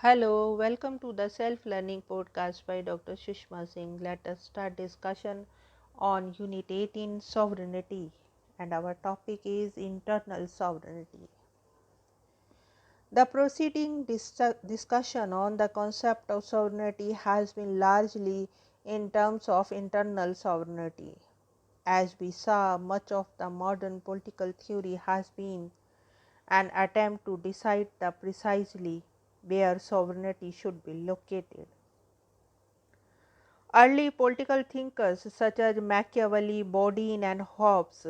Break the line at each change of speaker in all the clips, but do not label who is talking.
Hello, welcome to the self-learning podcast by Dr. Sushma Singh. Let us start discussion on Unit 18 Sovereignty, and our topic is internal sovereignty. The preceding discussion on the concept of sovereignty has been largely in terms of internal sovereignty. As we saw, much of the modern political theory has been an attempt to decide the precisely where sovereignty should be located. Early political thinkers such as Machiavelli, Bodin, and Hobbes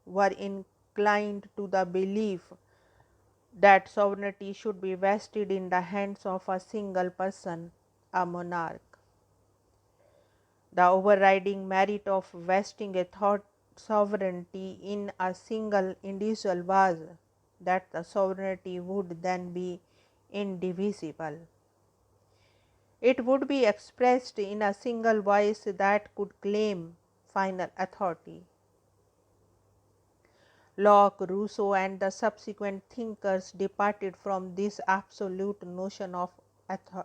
were inclined to the belief that sovereignty should be vested in the hands of a single person, a monarch. The overriding merit of vesting a sovereignty in a single individual was that the sovereignty would then be indivisible. It would be expressed in a single voice that could claim final authority. Locke, Rousseau, and the subsequent thinkers departed from this absolute notion of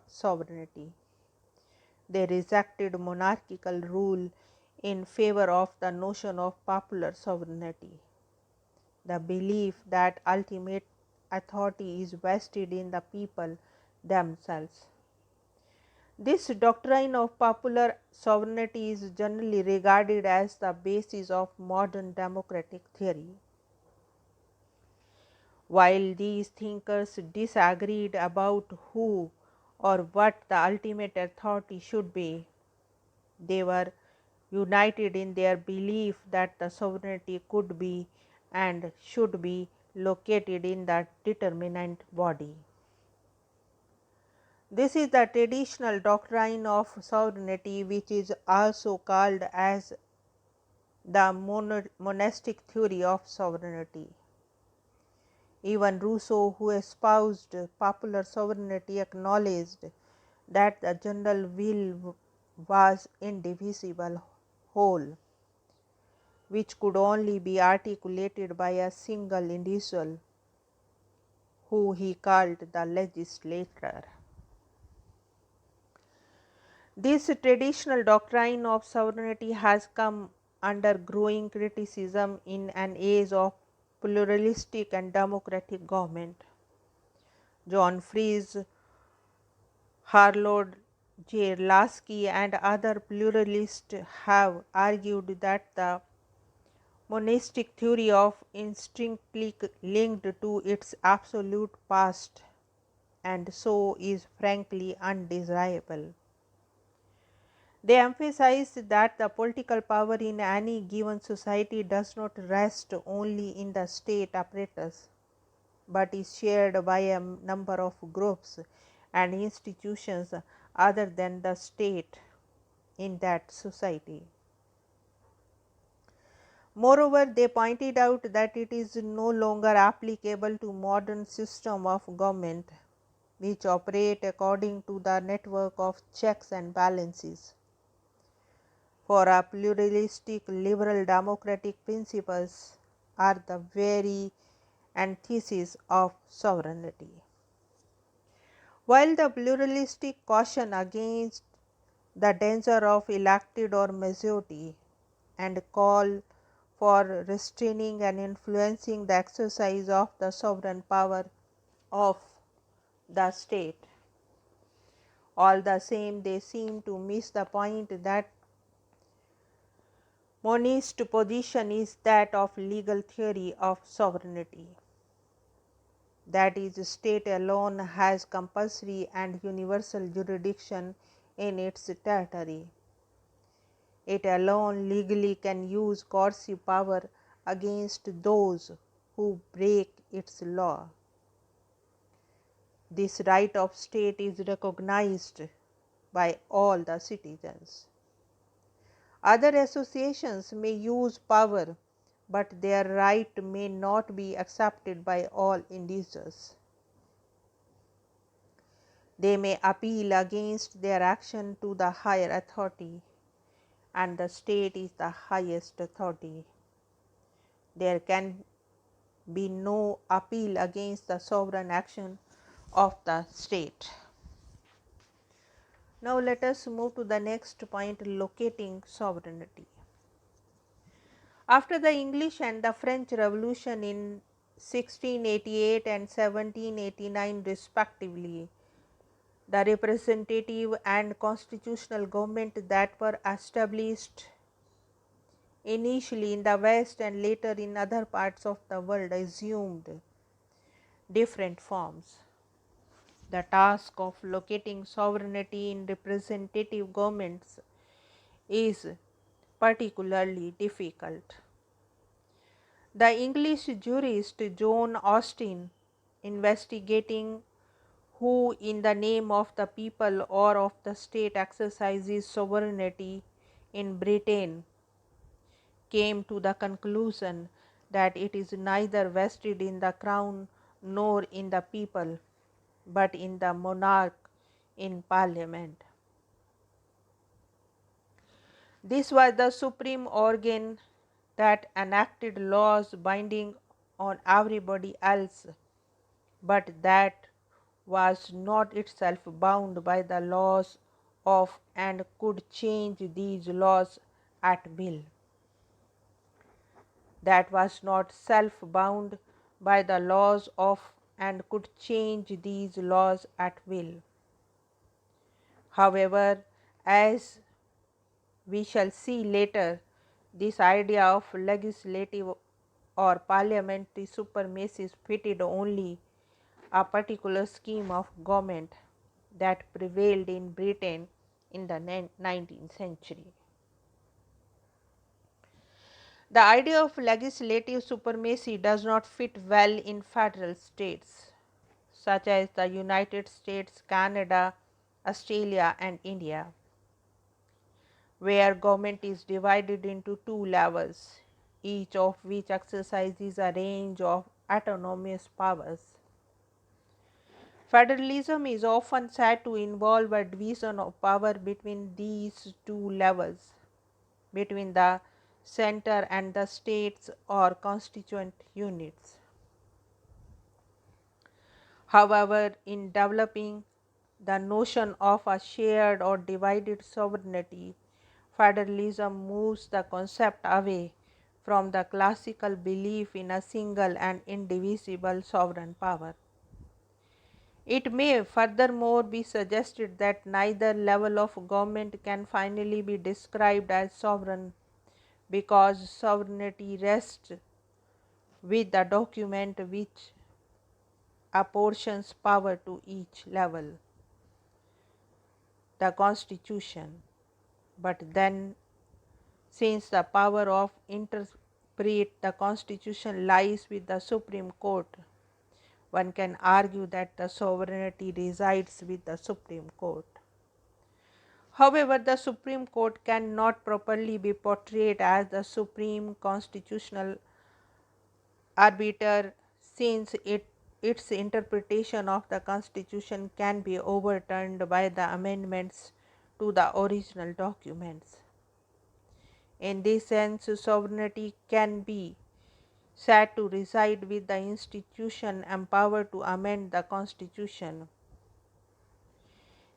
sovereignty. They rejected monarchical rule in favor of the notion of popular sovereignty, the belief that ultimate authority is vested in the people themselves. This doctrine of popular sovereignty is generally regarded as the basis of modern democratic theory. While these thinkers disagreed about who or what the ultimate authority should be, they were united in their belief that the sovereignty could be and should be located in the determinant body. This is the traditional doctrine of sovereignty, which is also called as the monastic theory of sovereignty. Even Rousseau, who espoused popular sovereignty, acknowledged that the general will was indivisible whole, which could only be articulated by a single individual, who he called the legislator. This traditional doctrine of sovereignty has come under growing criticism in an age of pluralistic and democratic government. John Fries, Harold J. Lasky, and other pluralists have argued that the monastic theory of intrinsically linked to its absolute past, and so is frankly undesirable. They emphasize that the political power in any given society does not rest only in the state apparatus, but is shared by a number of groups and institutions other than the state in that society. Moreover, they pointed out that it is no longer applicable to modern system of government, which operate according to the network of checks and balances. For a pluralistic liberal democratic principles are the very antithesis of sovereignty. While the pluralistic caution against the danger of elected or majority and call for restraining and influencing the exercise of the sovereign power of the state, all the same they seem to miss the point that monist position is that of legal theory of sovereignty. That is, state alone has compulsory and universal jurisdiction in its territory. It alone legally can use coercive power against those who break its law. This right of state is recognized by all the citizens. Other associations may use power, but their right may not be accepted by all individuals. They may appeal against their action to the higher authority, and the state is the highest authority. There can be no appeal against the sovereign action of the state. Now let us move to the next point, locating sovereignty. After the English and the French Revolution in 1688 and 1789 respectively, the representative and constitutional government that were established initially in the West and later in other parts of the world assumed different forms. The task of locating sovereignty in representative governments is particularly difficult. The English jurist John Austin, investigating who in the name of the people or of the state exercises sovereignty in Britain, came to the conclusion that it is neither vested in the crown nor in the people, but in the monarch in parliament. This was the supreme organ that enacted laws binding on everybody else, but that was not itself bound by the laws of and could change these laws at will. That was not self bound by the laws of and could change these laws at will. However, as we shall see later, this idea of legislative or parliamentary supremacy fitted only a particular scheme of government that prevailed in Britain in the 19th century. The idea of legislative supremacy does not fit well in federal states such as the United States, Canada, Australia, and India, where government is divided into two levels, each of which exercises a range of autonomous powers. Federalism is often said to involve a division of power between these two levels, between the center and the states or constituent units. However, in developing the notion of a shared or divided sovereignty, federalism moves the concept away from the classical belief in a single and indivisible sovereign power. It may furthermore be suggested that neither level of government can finally be described as sovereign, because sovereignty rests with the document which apportions power to each level, the Constitution. But then, since the power of interpret the Constitution lies with the Supreme Court, one can argue that the sovereignty resides with the Supreme Court. However, the Supreme Court cannot properly be portrayed as the supreme constitutional arbiter, since its interpretation of the Constitution can be overturned by the amendments to the original documents. In this sense, sovereignty can be said to reside with the institution empowered to amend the Constitution.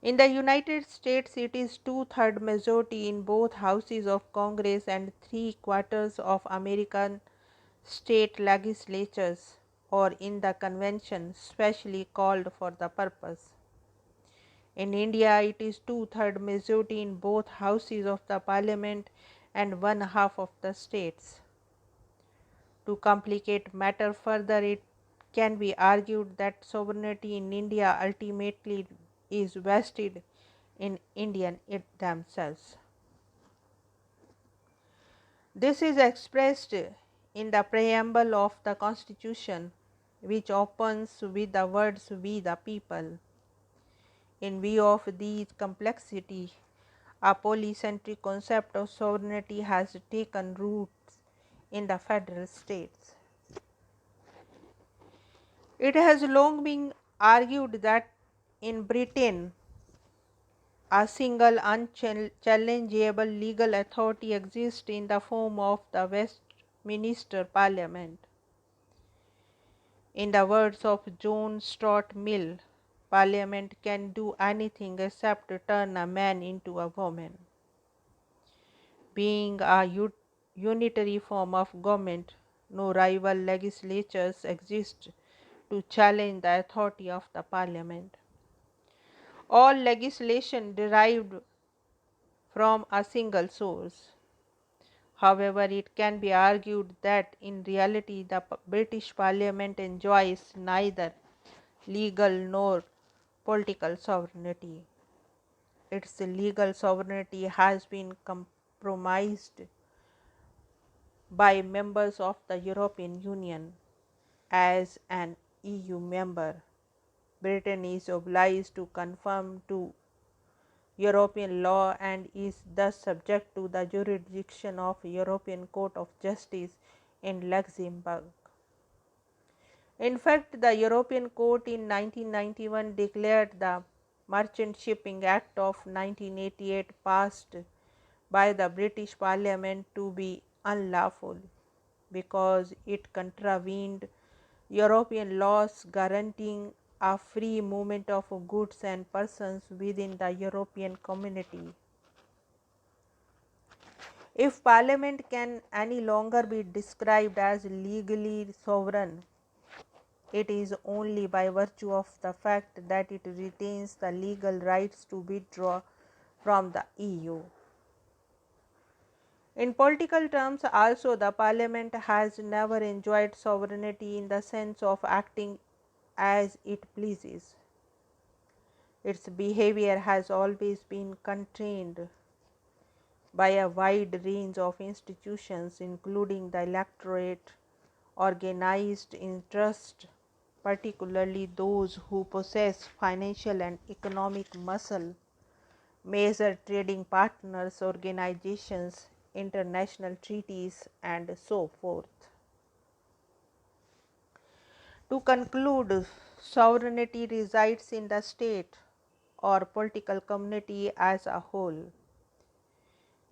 In the United States, it is two-thirds majority in both houses of Congress and three-quarters of American state legislatures, or in the convention specially called for the purpose. In India, it is two-thirds majority in both houses of the parliament and one half of the states. To complicate matter further, it can be argued that sovereignty in India ultimately is vested in Indians themselves. This is expressed in the preamble of the Constitution, which opens with the words "we the people." In view of these complexity, a polycentric concept of sovereignty has taken roots in the federal states. It has long been argued that in Britain, a single unchallengeable legal authority exists in the form of the Westminster Parliament. In the words of John Stuart Mill, Parliament can do anything except turn a man into a woman. Being a unitary form of government, no rival legislatures exist to challenge the authority of the Parliament. All legislation derived from a single source. However, it can be argued that in reality the British Parliament enjoys neither legal nor political sovereignty. Its legal sovereignty has been compromised by members of the European Union. As an EU member, Britain is obliged to conform to European law and is thus subject to the jurisdiction of European Court of Justice in Luxembourg. In fact, the European Court in 1991 declared the Merchant Shipping Act of 1988 passed by the British Parliament to be unlawful because it contravened European laws guaranteeing a free movement of goods and persons within the European community. If Parliament can any longer be described as legally sovereign, it is only by virtue of the fact that it retains the legal rights to withdraw from the EU. In political terms also, the Parliament has never enjoyed sovereignty in the sense of acting as it pleases. Its behavior has always been constrained by a wide range of institutions, including the electorate, organized interest, particularly those who possess financial and economic muscle, major trading partners, organizations, international treaties, and so forth. To conclude, sovereignty resides in the state or political community as a whole.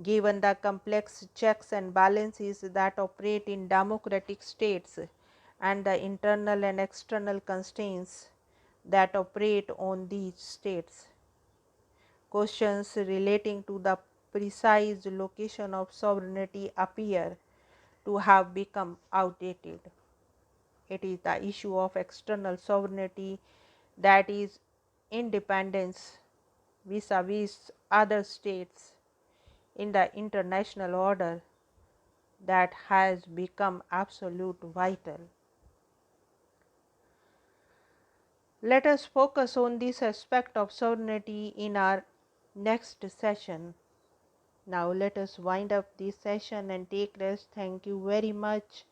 Given the complex checks and balances that operate in democratic states and the internal and external constraints that operate on these states, questions relating to the precise location of sovereignty appear to have become outdated. It is the issue of external sovereignty, that is, independence vis-a-vis other states in the international order, that has become absolute vital. Let us focus on this aspect of sovereignty in our next session. Now let us wind up this session and take rest. Thank you very much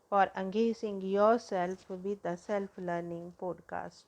for engaging yourself with the Self Learning Podcast.